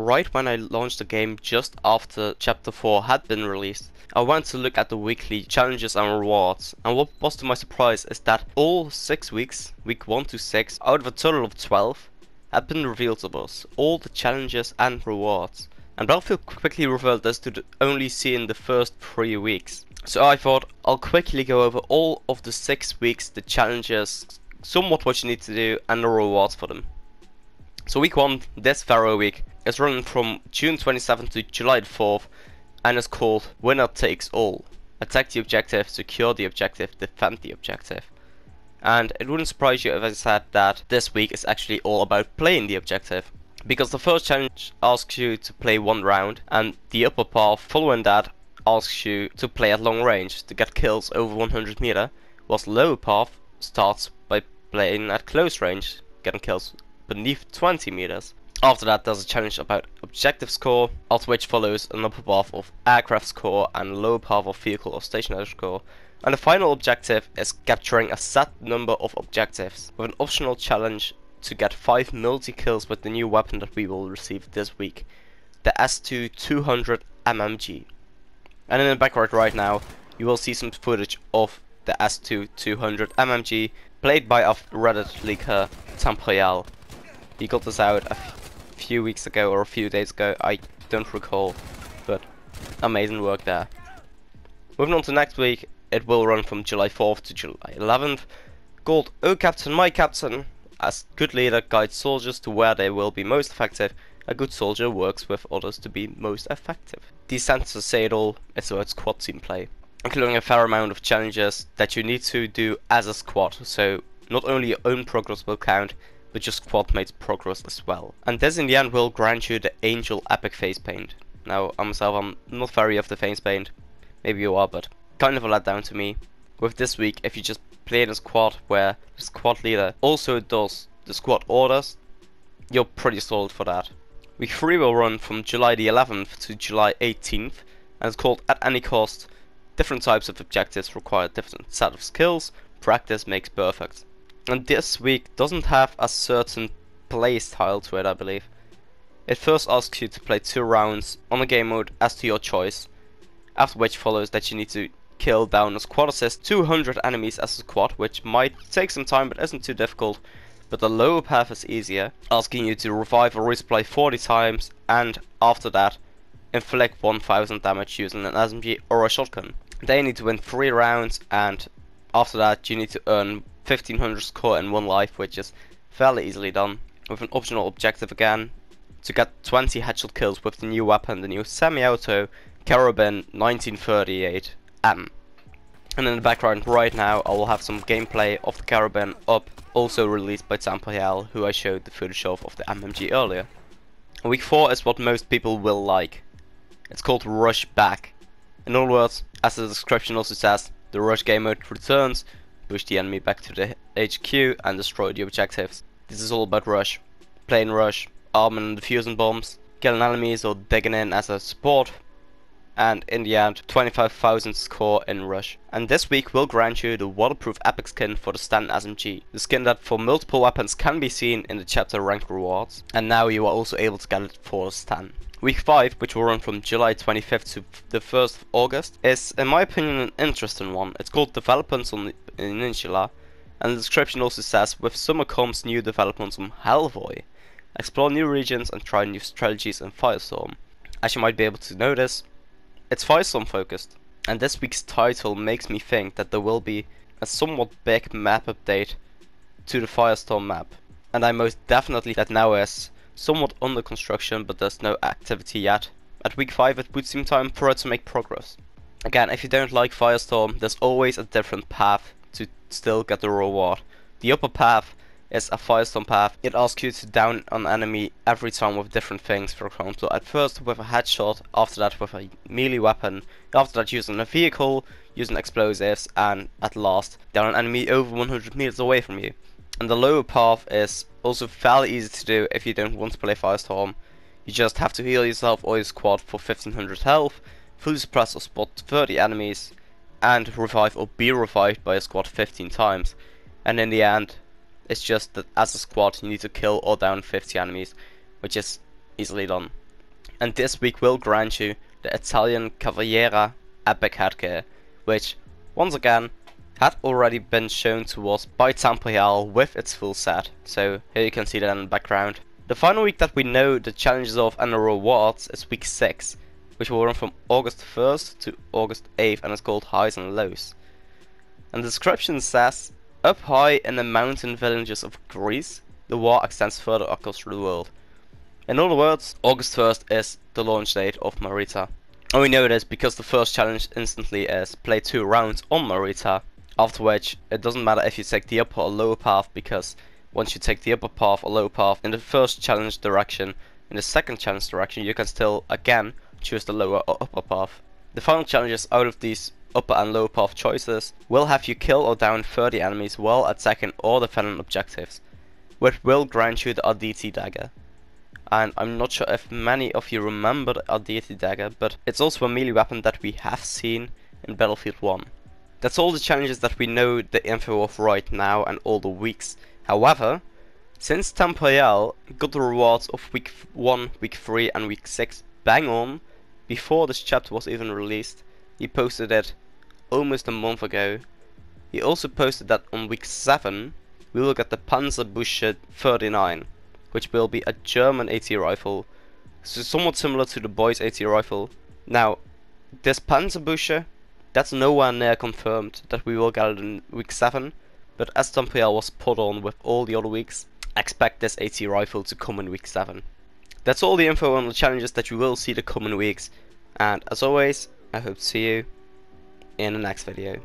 right when I launched the game just after Chapter 4 had been released, I went to look at the weekly challenges and rewards, and what was to my surprise is that all 6 weeks, week 1 to 6, out of a total of 12, had been revealed to us, all the challenges and rewards. And Battlefield quickly revealed this to only see in the first 3 weeks. So I thought I'll quickly go over all of the 6 weeks, the challenges, somewhat what you need to do, and the rewards for them. So week 1, this Pharaoh week, is running from June 27th to July 4th, and is called Winner Takes All. Attack the objective, secure the objective, defend the objective. And it wouldn't surprise you if I said that this week is actually all about playing the objective. Because the first challenge asks you to play 1 round, and the upper path following that asks you to play at long range to get kills over 100 meters, whilst the lower path starts by playing at close range, getting kills beneath 20 meters. After that there's a challenge about objective score, after which follows an upper path of aircraft score and a lower path of vehicle or stationary score. And the final objective is capturing a set number of objectives, with an optional challenge to get 5 multi-kills with the new weapon that we will receive this week, the S2 200 MMG. And in the background right now you will see some footage of the S2 200 MMG played by a Reddit leaker, Tampriel. He got this out a few weeks ago or a few days ago, I don't recall, but amazing work there. Moving on to next week, it will run from July 4th to July 11th, called Oh Captain, My Captain. As good leader guides soldiers to where they will be most effective, a good soldier works with others to be most effective. These sentences say it all, it's about squad team play, including a fair amount of challenges that you need to do as a squad, so not only your own progress will count, but your squad mate's progress as well. And this in the end will grant you the Angel Epic Face Paint. Now, I myself, I'm not very of the face paint, maybe you are, but kind of a letdown to me. With this week, if you just play in a squad where the squad leader also does the squad orders, you're pretty solid for that. Week 3 will run from July the 11th to July 18th, and it's called At Any Cost. Different types of objectives require different set of skills, practice makes perfect. And this week doesn't have a certain play style to it, I believe. It first asks you to play 2 rounds on a game mode as to your choice, after which follows that you need to kill down a squad assist 200 enemies as a squad, which might take some time but isn't too difficult, but the lower path is easier, asking you to revive or resupply 40 times, and after that inflict 1000 damage using an SMG or a shotgun. They need to win 3 rounds, and after that you need to earn 1500 score in 1 life, which is fairly easily done, with an optional objective again to get 20 headshot kills with the new weapon, the new semi-auto Carabin 1938M. And in the background right now I will have some gameplay of the Carabin up, also released by Tampriel, who I showed the footage of the MMG earlier. Week 4 is what most people will like. It's called Rush Back. In other words, as the description also says, the Rush game mode returns, push the enemy back to the HQ and destroy the objectives. This is all about rush. Playing rush, arming and defusing bombs, killing enemies or digging in as a support, and in the end 25,000 score in rush. And this week will grant you the waterproof epic skin for the Sten SMG, the skin that for multiple weapons can be seen in the chapter ranked rewards, and now you are also able to get it for Sten. Week 5, which will run from July 25th to the 1st of August, is in my opinion an interesting one. It's called Developments on the Peninsula, and the description also says, with summer comes new developments on Hellboy. Explore new regions and try new strategies in Firestorm. As you might be able to notice, it's Firestorm focused, and this week's title makes me think that there will be a somewhat big map update to the Firestorm map, and I most definitely that now is somewhat under construction, but there's no activity yet. At week 5 it would seem time for it to make progress. Again, if you don't like Firestorm, there's always a different path to still get the reward. The upper path is a Firestorm path. It asks you to down an enemy every time with different things. For example, at first with a headshot, after that with a melee weapon, after that using a vehicle, using explosives, and at last down an enemy over 100 meters away from you. And the lower path is also fairly easy to do if you don't want to play Firestorm. You just have to heal yourself or your squad for 1500 health, fully suppress or spot 30 enemies, and revive or be revived by a squad 15 times. And in the end, it's just that as a squad you need to kill or down 50 enemies, which is easily done. And this week will grant you the Italian Cavaliera Epic Headgear, which, once again, had already been shown to us by Tamriel with its full set, so here you can see that in the background. The final week that we know the challenges of and the rewards is week 6, which will run from August 1st to August 8th and is called Highs and Lows. And the description says, up high in the mountain villages of Greece, the war extends further across the world. In other words, August 1st is the launch date of Marita. And we know this because the first challenge instantly is play 2 rounds on Marita, after which it doesn't matter if you take the upper or lower path, because once you take the upper path or lower path in the first challenge direction, in the second challenge direction you can still again choose the lower or upper path. The final challenges out of these upper and lower path choices will have you kill or down 30 enemies while attacking or defending objectives, which will grant you the Arditi dagger. And I'm not sure if many of you remember the Arditi dagger, but it's also a melee weapon that we have seen in Battlefield 1. That's all the challenges that we know the info of right now and all the weeks. However, since Tamriel got the rewards of week 1, week 3 and week 6 bang on, before this chapter was even released, he posted it almost a month ago. He also posted that on week 7 we will get the Panzerbüsche 39, which will be a German AT rifle, so somewhat similar to the boys AT rifle. Now, this Panzerbüsche, that's nowhere near confirmed that we will get it in week 7, but as Tamriel was put on with all the other weeks, expect this AT rifle to come in week 7. That's all the info on the challenges that you will see the coming weeks, and as always, I hope to see you in the next video.